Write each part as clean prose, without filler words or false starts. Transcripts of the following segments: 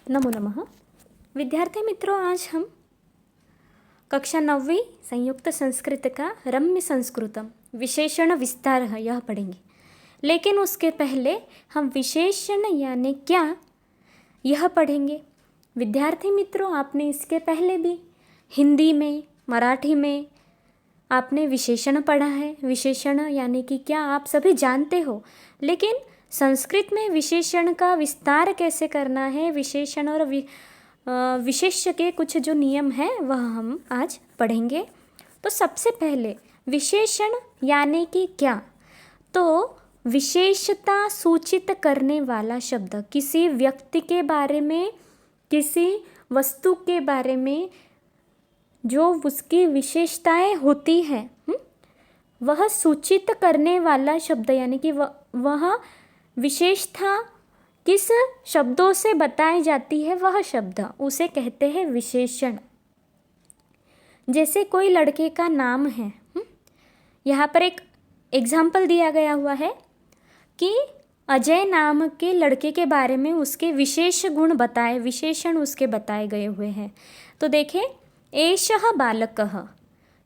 नमो नमः। विद्यार्थी मित्रों, आज हम कक्षा 9वीं संयुक्त संस्कृत का रम्य संस्कृतम विशेषण विस्तार यह पढ़ेंगे। लेकिन उसके पहले हम विशेषण यानी क्या यह पढ़ेंगे। विद्यार्थी मित्रों, आपने इसके पहले भी हिंदी में, मराठी में आपने विशेषण पढ़ा है। विशेषण यानी कि क्या आप सभी जानते हो, लेकिन संस्कृत में विशेषण का विस्तार कैसे करना है, विशेषण और विशेष्य के कुछ जो नियम हैं वह हम आज पढ़ेंगे। तो सबसे पहले विशेषण यानी कि क्या, तो विशेषता सूचित करने वाला शब्द, किसी व्यक्ति के बारे में, किसी वस्तु के बारे में जो उसकी विशेषताएं होती हैं वह सूचित करने वाला शब्द, यानी कि वह विशेषता किस शब्दों से बताई जाती है वह शब्द, उसे कहते हैं विशेषण। जैसे कोई लड़के का नाम है, यहाँ पर एक एग्जाम्पल दिया गया हुआ है कि अजय नाम के लड़के के बारे में उसके विशेष गुण बताए, विशेषण उसके बताए गए हुए हैं। तो देखें, एषः बालकः,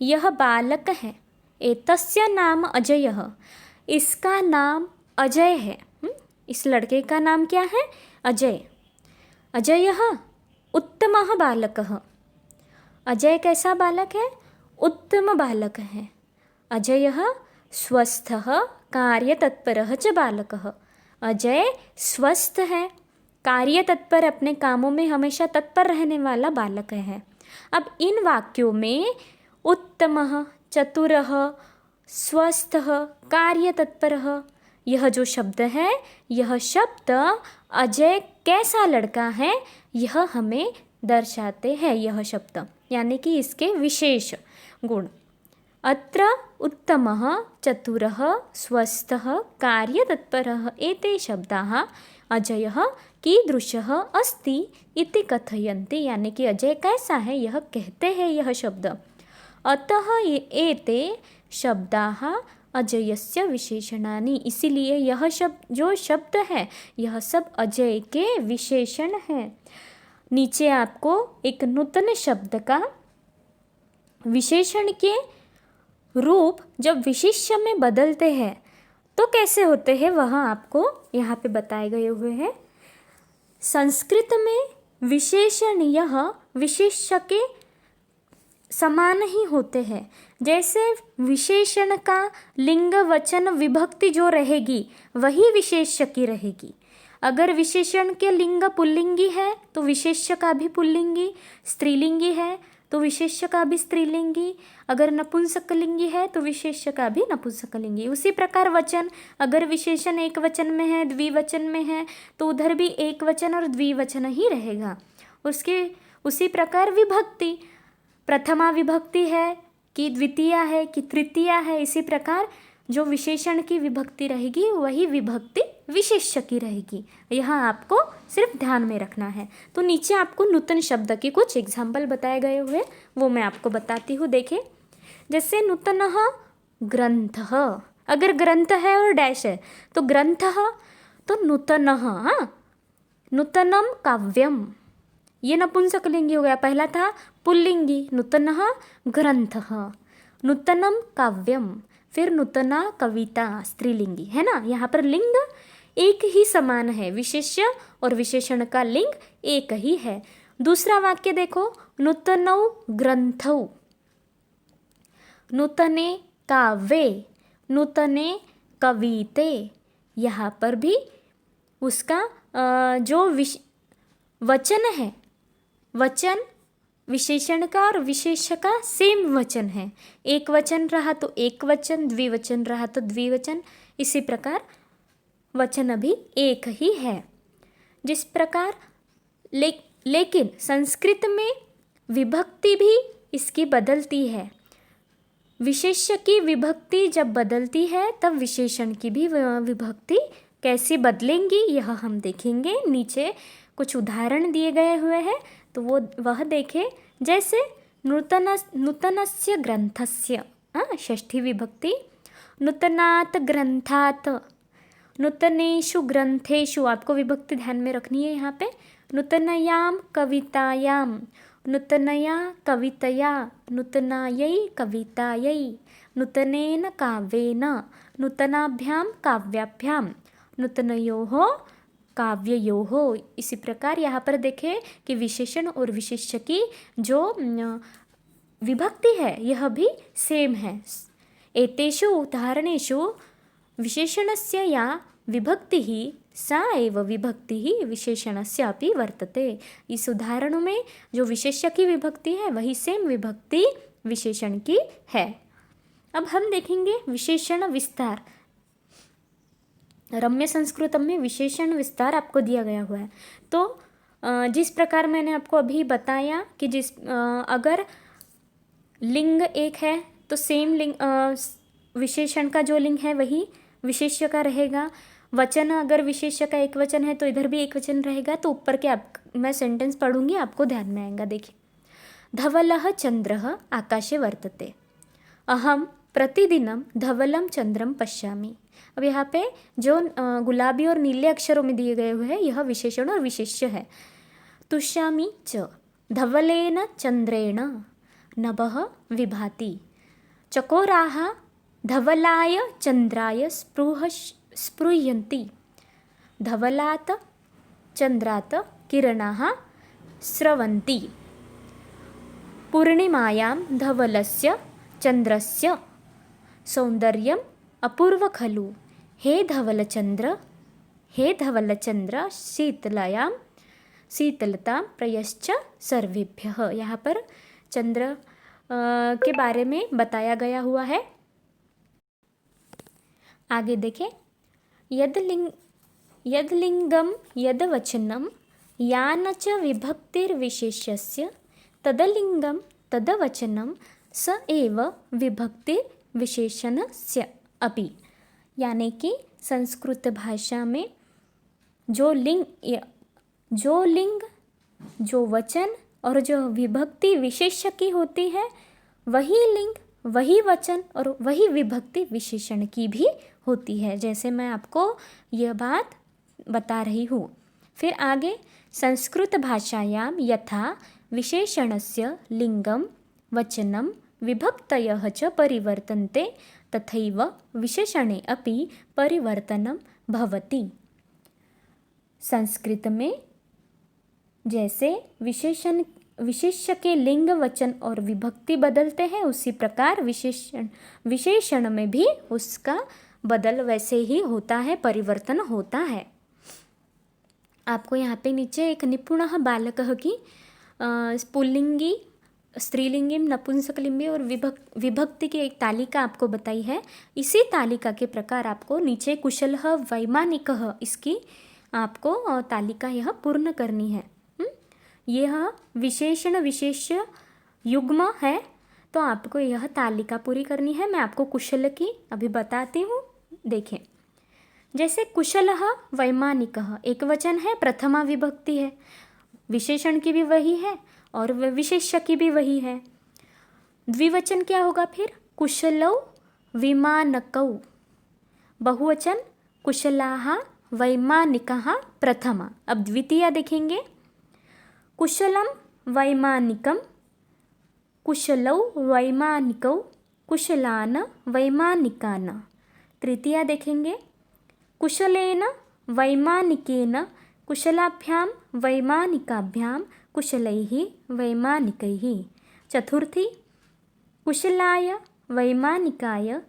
यह बालक है। एतस्य नाम अजयः, इसका नाम अजय है। इस लड़के का नाम क्या है? अजय। अजयः उत्तमः बालकः, अजय कैसा बालक है? उत्तम बालक है। अजयः स्वस्थः कार्यतत्परः च बालकः, अजय स्वस्थ है, कार्यतत्पर, अपने कामों में हमेशा तत्पर रहने वाला बालक है। अब इन वाक्यों में उत्तमः, चतुरः, स्वस्थः, कार्यतत्परः, यह जो शब्द है, यह शब्द अजय कैसा लड़का है यह हमें दर्शाते हैं। यह शब्द यानी कि इसके विशेष गुण। अत्र उत्तमः, चतुरः, स्वस्थः, कार्यतत्परः एते शब्दाः अजयः कीदृशः अस्ति इति कथयन्ति, यानी कि अजय कैसा है यह कहते हैं यह शब्द। अतः एते शब्दाः अजयस्य विशेषणानि, इसीलिए यह शब्द, जो शब्द है, यह सब अजय के विशेषण हैं। नीचे आपको एक नूतन शब्द का विशेषण के रूप जब विशेष्य में बदलते हैं तो कैसे होते हैं वह आपको यहाँ पे बताए गए हुए हैं। संस्कृत में विशेषण यह विशेष्य के समान ही होते हैं। जैसे विशेषण का लिंग, वचन, विभक्ति जो रहेगी वही विशेष्य की रहेगी। अगर विशेषण के लिंग पुल्लिंगी है तो विशेष्य का भी पुल्लिंगी, स्त्रीलिंगी है तो विशेष्य का भी स्त्रीलिंगी, अगर नपुंसकलिंगी है तो विशेष्य का भी नपुंसकलिंगी। उसी प्रकार वचन, अगर विशेषण एक वचन में है, द्विवचन में है, तो उधर भी एक वचन और द्विवचन ही रहेगा। उसी प्रकार विभक्ति, प्रथमा विभक्ति है कि द्वितीया है कि तृतीया है, इसी प्रकार जो विशेषण की विभक्ति रहेगी वही विभक्ति विशेष्य की रहेगी। यहाँ आपको सिर्फ ध्यान में रखना है। तो नीचे आपको नूतन शब्द के कुछ एग्जाम्पल बताए गए हुए, वो मैं आपको बताती हूँ। देखिए, जैसे नूतनः ग्रंथः, अगर ग्रंथ है और डैश है तो ग्रंथः, तो नूतनः, नूतनम काव्यम, ये नपुंसकलिंगी हो गया। पहला था पुल्लिंगी, नूतनः ग्रंथः, नूतनम काव्यम, फिर नूतना कविता, स्त्रीलिंगी है ना। यहाँ पर लिंग एक ही समान है, विशेष्य और विशेषण का लिंग एक ही है। दूसरा वाक्य देखो, नूतनौ ग्रंथौ, नूतने काव्ये, नूतने कविते, यहाँ पर भी उसका जो वचन है, वचन विशेषण का और विशेष्य का सेम वचन है। एक वचन रहा तो एक वचन, द्विवचन रहा तो द्विवचन, इसी प्रकार वचन अभी एक ही है। जिस प्रकार लेकिन संस्कृत में विभक्ति भी इसकी बदलती है। विशेष्य की विभक्ति जब बदलती है तब विशेषण की भी विभक्ति कैसी बदलेंगी यह हम देखेंगे। नीचे कुछ उदाहरण दिए गए हुए हैं तो वह देखें। जैसे नूतनस्य ग्रंथस्य, षष्ठी विभक्ति, नूतनात् ग्रंथात्, नूतनेषु ग्रंथेषु, आपको विभक्ति ध्यान में रखनी है यहाँ पे। नूतनयां कवितायां, नूतनया कवितया, नूतनायै कवितायै, नूतनेन काव्येन, नूतनाभ्यां काव्याभ्यां, नूतनयोः काव्ययोः। इसी प्रकार यहाँ पर देखें कि विशेषण और विशेष्य की जो विभक्ति है यह भी सेम है। एतेषु उदाहरणेषु विशेषणस्य या विभक्तिः सा एव विभक्तिः विशेषणस्य अपि वर्तते। इस उदाहरणों में जो विशेष्य की विभक्ति है वही सेम विभक्ति विशेषण की है। अब हम देखेंगे विशेषण विस्तार। रम्य संस्कृतम में विशेषण विस्तार आपको दिया गया हुआ है। तो जिस प्रकार मैंने आपको अभी बताया कि अगर लिंग एक है तो सेम लिंग विशेषण का जो लिंग है वही विशेष्य का रहेगा। वचन अगर विशेष्य का एक वचन है तो इधर भी एक वचन रहेगा। तो ऊपर के मैं सेंटेंस पढ़ूंगी, आपको ध्यान में आएगा। देखिए, धवलः चंद्रः आकाशे वर्तते, अहम प्रतिदिनम धवलम चंद्रम पश्यामि। अब यहाँ पे जो गुलाबी और नीले अक्षरों में दिए गए हुए हैं यह विशेषण और विशेष्य है। तुष्यामि च धवलेन चंद्रेण नभः विभाति, चकोराः धवलाय चंद्राय स्पृह्यन्ति, धवलात् चंद्रात् किरणाः स्रवन्ति, पूर्णिमायां धवलस्य चंद्रस्य सौंदर्यम् अपूर्व खलु, हे धवलचंद्र, हे धवलचंद्र शीतलायां शीतलतां प्रयश्च सर्वेभ्यः। यहाँ पर चंद्र के बारे में बताया गया हुआ है। आगे देखें, यद्लिंगम यद्वचनम यान च विभक्तिर्विशेष्यस्य तदलिंगम तदवचनम स एव विभक्तिर्विशेषणस्य अपि। यानी कि संस्कृत भाषा में जो लिंग, जो वचन और जो विभक्ति विशेष्य की होती है वही लिंग, वही वचन और वही विभक्ति विशेषण की भी होती है। जैसे मैं आपको यह बात बता रही हूँ। फिर आगे, संस्कृत भाषायां यथा विशेषणस्य लिंगम वचनम विभक्तयः च परिवर्तन्ते तथैव विशेषणे अपि परिवर्तनम भवति। संस्कृत में जैसे विशेष्य के लिंग, वचन और विभक्ति बदलते हैं उसी प्रकार विशेषण में भी उसका बदल वैसे ही होता है, परिवर्तन होता है। आपको यहाँ पे नीचे एक निपुणः बालकः की पुल्लिंगी, स्त्रीलिंगी, नपुंसकलिंगी और विभक्ति की एक तालिका आपको बताई है। इसी तालिका के प्रकार आपको नीचे कुशलः वैमानिकः, इसकी आपको तालिका यह पूर्ण करनी है। यह विशेषण विशेष्य युग्म है तो आपको यह तालिका पूरी करनी है। मैं आपको कुशल की अभी बताती हूँ। देखें, जैसे कुशलः वैमानिकः एक वचन है, प्रथमा विभक्ति है, विशेषण की भी वही है और विशेष्य की भी वही है। द्विवचन क्या होगा फिर? कुशलौ विमानकौ। बहुवचन कुशलाः वैमानिकः प्रथमा। अब द्वितीया देखेंगे, कुशलं वैमानिकं, कुशलौ वैमानिकौ, कुशलान वैमानिकान। तृतीया देखेंगे, कुशलेन वैमानिकेन, कुशलाभ्यां वैमानिकाभ्यां, कुशलैः वैमानिकैः। चतुर्थी, कुशलाय वैमानिकाय,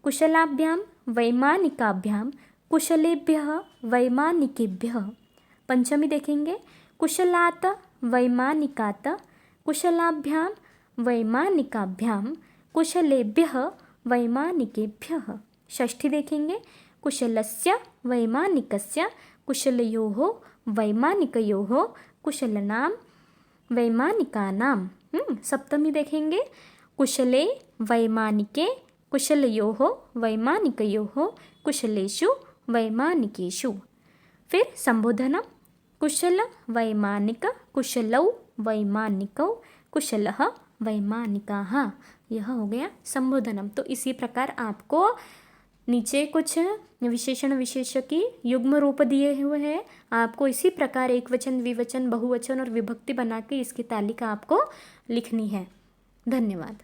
कुशलाभ्यां वैमानिकाभ्यां, कुशलेभ्यः वैमानिकेभ्यः। पंचमी देखेंगे, कुशलात् वैमानिकात्, कुशलाभ्यां वैमानिकाभ्यां, कुशलेभ्यः वैमानिकेभ्यः। षष्ठी देखेंगे, कुशलस्य वैमानिकस्य, कुशलयोः वैमानिकयोः, कुशलनां वैमानिकानां। सप्तमी देखेंगे, कुशले वैमानिके, कुशलयोः वैमानिकयोः, कुशलेषु वैमानिकेषु। फिर संबोधन, कुशल वैमानिक, कुशलौ वैमानिकौ, कुशलः वैमानिकाः। यह हो गया संबोधनम। तो इसी प्रकार आपको नीचे कुछ विशेषण विशेषकी युग्म रूप दिए हुए हैं। आपको इसी प्रकार एक वचन, द्विवचन, बहुवचन और विभक्ति बना के इसकी तालिका आपको लिखनी है। धन्यवाद।